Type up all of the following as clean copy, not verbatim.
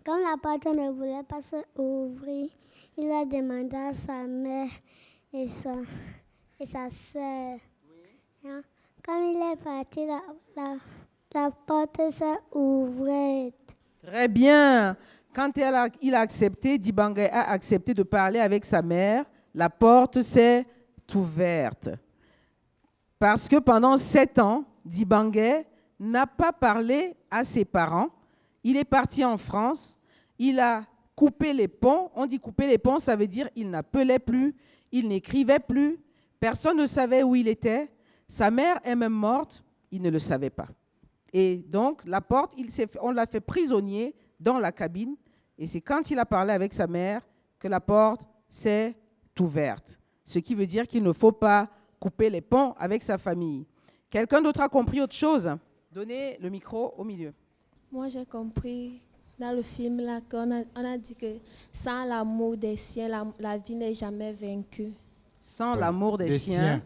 Comme la porte ne voulait pas s'ouvrir, il a demandé à sa mère et sa sœur. Hein? Quand il est parti, la porte s'est ouverte. Très bien. Quand il a accepté, Dibangé a accepté de parler avec sa mère, la porte s'est ouverte. Parce que pendant 7 ans, Dibangé n'a pas parlé à ses parents. Il est parti en France, il a coupé les ponts. On dit couper les ponts, ça veut dire il n'appelait plus, il n'écrivait plus, personne ne savait où il était. Sa mère est même morte, il ne le savait pas. Et donc, la porte, on l'a fait prisonnier dans la cabine. Et c'est quand il a parlé avec sa mère que la porte s'est ouverte. Ce qui veut dire qu'il ne faut pas couper les ponts avec sa famille. Quelqu'un d'autre a compris autre chose? Donnez le micro au milieu. Moi, j'ai compris dans le film là qu'on a dit que sans l'amour des siens, la vie n'est jamais vaincue. Sans l'amour des siens,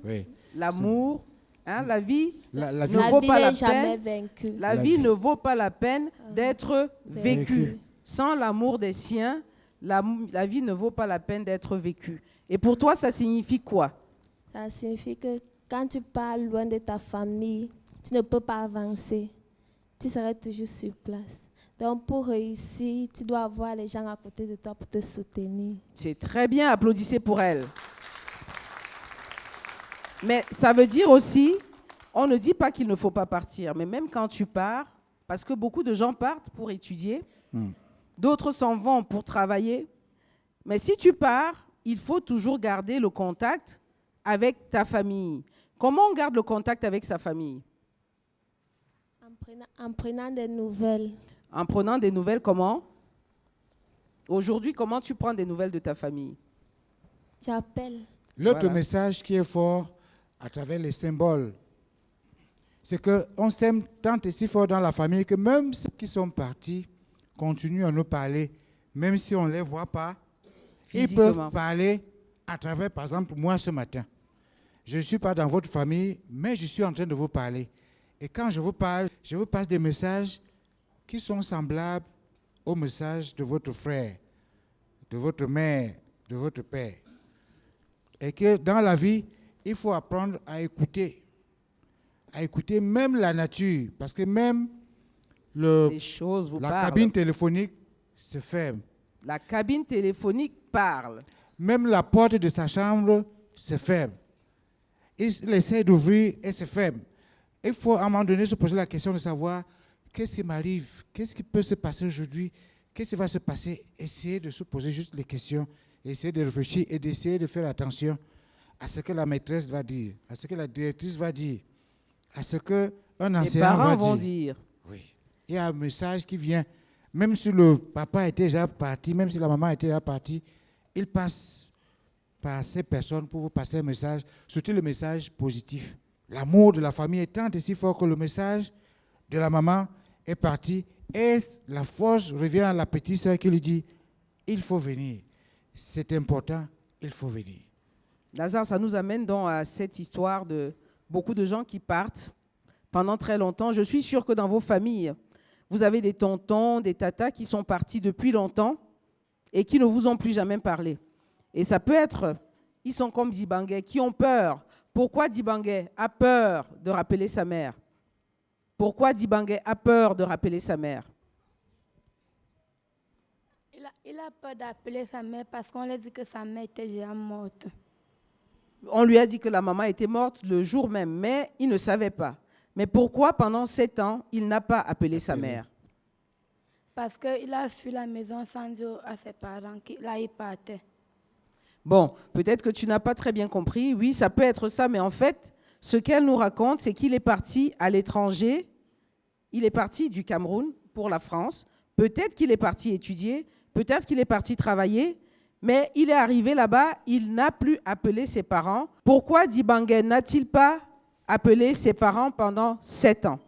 oui. L'amour, hein, la vie La vie ne vaut pas la jamais peine. vaincue. La vie ne vaut pas la peine d'être vécue. Sans l'amour des siens, la vie ne vaut pas la peine d'être vécue. Et pour toi, ça signifie quoi? Ça signifie que quand tu pars loin de ta famille, tu ne peux pas avancer. Tu serais toujours sur place. Donc, pour réussir, tu dois avoir les gens à côté de toi pour te soutenir. C'est très bien, applaudissez pour elle. Mais ça veut dire aussi, on ne dit pas qu'il ne faut pas partir, mais même quand tu pars, parce que beaucoup de gens partent pour étudier, d'autres s'en vont pour travailler, mais si tu pars, il faut toujours garder le contact avec ta famille. Comment on garde le contact avec sa famille? En prenant des nouvelles. En prenant des nouvelles, comment? Aujourd'hui, comment tu prends des nouvelles de ta famille? J'appelle. L'autre message qui est fort à travers les symboles, c'est qu'on s'aime tant et si fort dans la famille que même ceux qui sont partis continuent à nous parler, même si on ne les voit pas. Ils peuvent parler à travers, par exemple, moi ce matin. Je ne suis pas dans votre famille, mais je suis en train de vous parler. Et quand je vous parle, je vous passe des messages qui sont semblables aux messages de votre frère, de votre mère, de votre père. Et que dans la vie, il faut apprendre à écouter même la nature, parce que même la cabine téléphonique se ferme. La cabine téléphonique parle. Même la porte de sa chambre se ferme. Il essaie d'ouvrir et se ferme. Il faut à un moment donné se poser la question de savoir qu'est-ce qui m'arrive, qu'est-ce qui peut se passer aujourd'hui, qu'est-ce qui va se passer. Essayer de se poser juste les questions, essayer de réfléchir et d'essayer de faire attention à ce que la maîtresse va dire, à ce que la directrice va dire, à ce qu'un enseignant va dire. Les parents vont dire. Oui. Il y a un message qui vient. Même si le papa était déjà parti, même si la maman était déjà partie, il passe par ces personnes pour vous passer un message, surtout le message positif. L'amour de la famille est tant et si fort que le message de la maman est parti et la force revient à la petite sœur qui lui dit « Il faut venir, c'est important, il faut venir ». Lazare, ça nous amène à cette histoire de beaucoup de gens qui partent pendant très longtemps. Je suis sûre que dans vos familles, vous avez des tontons, des tatas qui sont partis depuis longtemps et qui ne vous ont plus jamais parlé. Et ça peut être, ils sont comme Dibangé, qui ont peur. Pourquoi Dibangé a peur de rappeler sa mère? Pourquoi Dibangé a peur de rappeler sa mère? Il a peur d'appeler sa mère parce qu'on lui a dit que sa mère était déjà morte. On lui a dit que la maman était morte le jour même, mais il ne savait pas. Mais pourquoi pendant 7 ans, il n'a pas appelé sa mère? Parce qu'il a fui la maison sans dire à ses parents qu'il partait. Bon, peut-être que tu n'as pas très bien compris. Oui, ça peut être ça, mais en fait, ce qu'elle nous raconte, c'est qu'il est parti à l'étranger. Il est parti du Cameroun pour la France. Peut-être qu'il est parti étudier, peut-être qu'il est parti travailler, mais il est arrivé là-bas, il n'a plus appelé ses parents. Pourquoi Dibangé n'a-t-il pas appelé ses parents pendant 7 ans?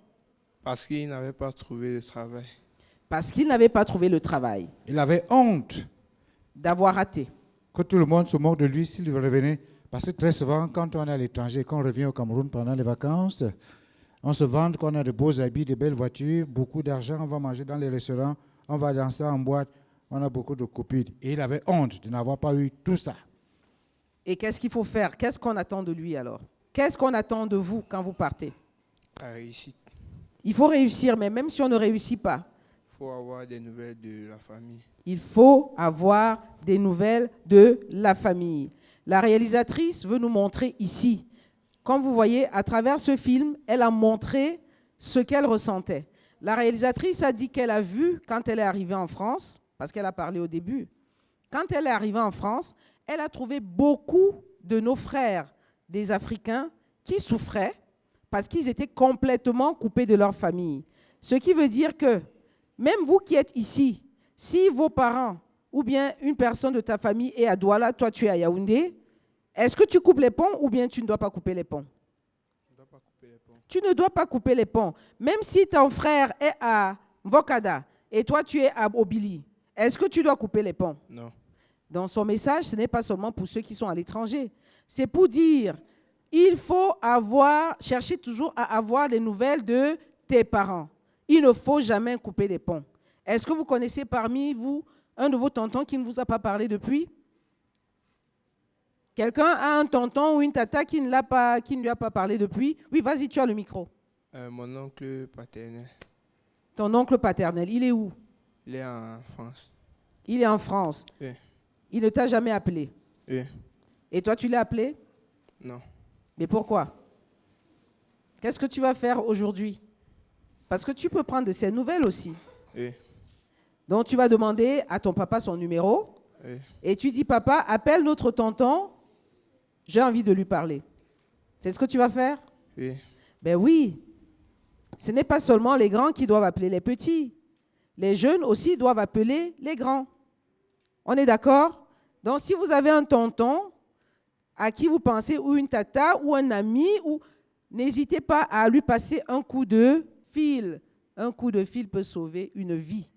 Parce qu'il n'avait pas trouvé le travail. Parce qu'il n'avait pas trouvé le travail. Il avait honte d'avoir raté. Que tout le monde se moque de lui s'il revenait. Parce que très souvent, quand on est à l'étranger, quand on revient au Cameroun pendant les vacances, on se vante qu'on a de beaux habits, de belles voitures, beaucoup d'argent, on va manger dans les restaurants, on va danser en boîte, on a beaucoup de copines. Et il avait honte de n'avoir pas eu tout ça. Et qu'est-ce qu'il faut faire? Qu'est-ce qu'on attend de lui alors? Qu'est-ce qu'on attend de vous quand vous partez? La réussite. Il faut réussir, mais même si on ne réussit pas, Il faut avoir des nouvelles de la famille. il faut avoir des nouvelles de la famille. La réalisatrice veut nous montrer ici. Comme vous voyez, à travers ce film, elle a montré ce qu'elle ressentait. La réalisatrice a dit qu'elle a vu quand elle est arrivée en France, parce qu'elle a parlé au début. Quand elle est arrivée en France, elle a trouvé beaucoup de nos frères, des Africains, qui souffraient parce qu'ils étaient complètement coupés de leur famille. Ce qui veut dire que même vous qui êtes ici, si vos parents ou bien une personne de ta famille est à Douala, toi tu es à Yaoundé, est-ce que tu coupes les ponts ou bien tu ne dois pas couper les ponts? Je ne dois pas couper les ponts. Tu ne dois pas couper les ponts. Même si ton frère est à Mvokada et toi tu es à Obili, est-ce que tu dois couper les ponts? Non. Dans son message, ce n'est pas seulement pour ceux qui sont à l'étranger. C'est pour dire, il faut chercher toujours à avoir les nouvelles de tes parents. Il ne faut jamais couper les ponts. Est-ce que vous connaissez parmi vous un de vos tontons qui ne vous a pas parlé depuis? Quelqu'un a un tonton ou une tata qui ne lui a pas parlé depuis? Oui, vas-y, tu as le micro. Mon oncle paternel, Ton oncle paternel, il est où? il est en France. Il est en France. Oui. Il ne t'a jamais appelé. Oui. Et toi, tu l'as appelé? Non. Mais pourquoi? Qu'est-ce que tu vas faire aujourd'hui? Parce que tu peux prendre de ses nouvelles aussi. Oui. Donc, tu vas demander à ton papa son numéro. Oui. Et tu dis, papa, appelle notre tonton. J'ai envie de lui parler. C'est ce que tu vas faire? Oui. Ben oui. Ce n'est pas seulement les grands qui doivent appeler les petits. Les jeunes aussi doivent appeler les grands. On est d'accord? Donc, si vous avez un tonton à qui vous pensez, ou une tata, ou un ami, n'hésitez pas à lui passer un coup de fil. Un coup de fil peut sauver une vie.